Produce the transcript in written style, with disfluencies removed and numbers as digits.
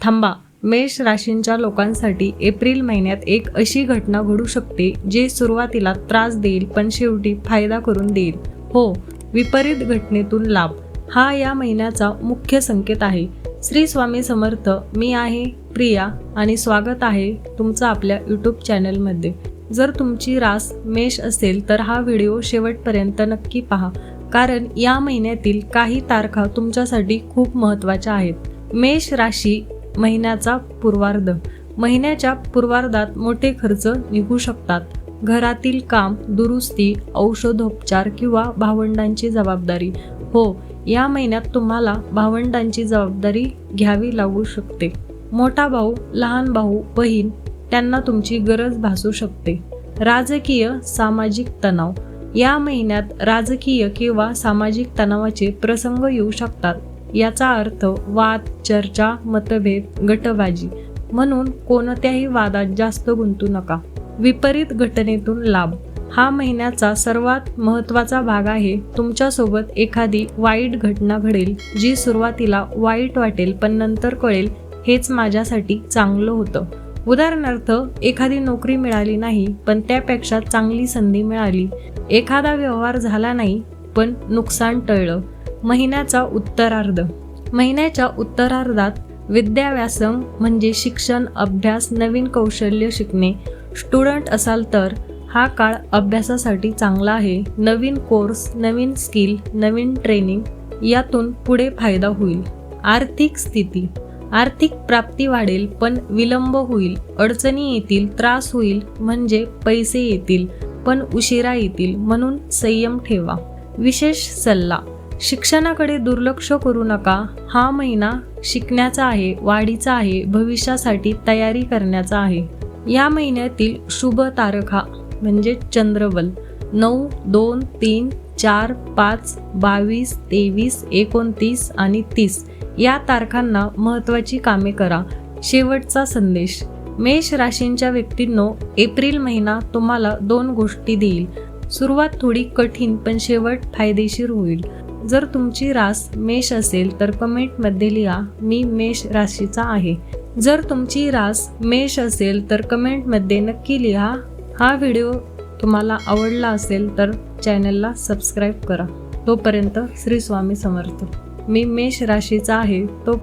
थांबा. मेष राशींच्या लोकांसाठी एप्रिल महिन्यात एक अशी घटना घडू शकते जी सुरुवातीला त्रास देईल पण शेवटी फायदा करून देईल. हो, विपरीत घटनेतून लाभ हा या महिन्याचा मुख्य संकेत आहे. श्री स्वामी समर्थ. मी आहे प्रिया आणि स्वागत आहे तुमचं आपल्या यूट्यूब चॅनलमध्ये. जर तुमची रास मेष असेल तर हा व्हिडिओ शेवटपर्यंत नक्की पहा, कारण या महिन्यातील काही तारखा तुमच्यासाठी खूप महत्त्वाच्या आहेत. मेष राशी महिन्याचा पूर्वार्ध. महिन्याच्या पूर्वार्धात मोठे खर्च निघू शकतात. घरातील काम, दुरुस्ती, औषधोपचार किंवा भावंडांची जबाबदारी. हो, या महिन्यात तुम्हाला भावंडांची जबाबदारी घ्यावी लागू शकते. मोठा भाऊ, लहान भाऊ, बहीण त्यांना तुमची गरज भासू शकते. राजकीय, सामाजिक तणाव. या महिन्यात राजकीय किंवा सामाजिक तणावाचे प्रसंग येऊ शकतात. याचा अर्थ वाद, चर्चा, मतभेद, गटबाजी. म्हणून कोणत्याही वादात जास्त गुंतू नका. विपरीत घटनेतून लाभ हा महिन्याचा सर्वात महत्त्वाचा भाग आहे. तुमच्यासोबत एखादी वाईट घटना घडेल जी सुरुवातीला वाईट वाटेल पण नंतर कळेल हेच माझ्यासाठी चांगलं होतं. उदाहरणार्थ, एखादी नोकरी मिळाली नाही पण त्यापेक्षा चांगली संधी मिळाली. एखादा व्यवहार झाला नाही पण नुकसान टळलं. महिन्याचा उत्तरार्ध. महिन्याच्या उत्तरार्धात विद्याव्यासंग म्हणजे शिक्षण, अभ्यास, नवीन कौशल्य शिकणे. स्टुडंट असाल तर हा काळ अभ्यासासाठी चांगला आहे. नवीन कोर्स, नवीन स्किल, नवीन ट्रेनिंग यातून पुढे फायदा होईल. आर्थिक स्थिती. आर्थिक प्राप्ती वाढेल पण विलंब होईल. अडचणी येतील, त्रास होईल, म्हणजे पैसे येतील पण उशिरा येतील, म्हणून संयम ठेवा. विशेष सल्ला. शिक्षणाकडे दुर्लक्ष करू नका. हा महिना शिकण्याचा आहे, वाढीचा आहे, भविष्यासाठी तयारी करण्याचा आहे. या महिन्यातील शुभ तारखा म्हणजे चंद्रबल 9, 2, 3, 4, 5, 22, 23, 29 आणि 30 या तारखांना महत्त्वाची कामे करा. शेवटचा संदेश. मेष राशींच्या व्यक्तींनो, एप्रिल महिना तुम्हाला 2 गोष्टी देईल. सुरुवात थोडी कठीण पण शेवट फायदेशीर होईल. जर तुमची रास मेष असेल तर कमेंटमध्ये लिहा, मी मेष राशीचा आहे. जर तुमची रास मेष असेल तर कमेंटमध्ये नक्की लिहा. हा व्हिडिओ तुम्हाला आवडला असेल तर चॅनलला सबस्क्राईब करा. तोपर्यंत श्री स्वामी समर्थ. मी मेष राशीचा आहे. तो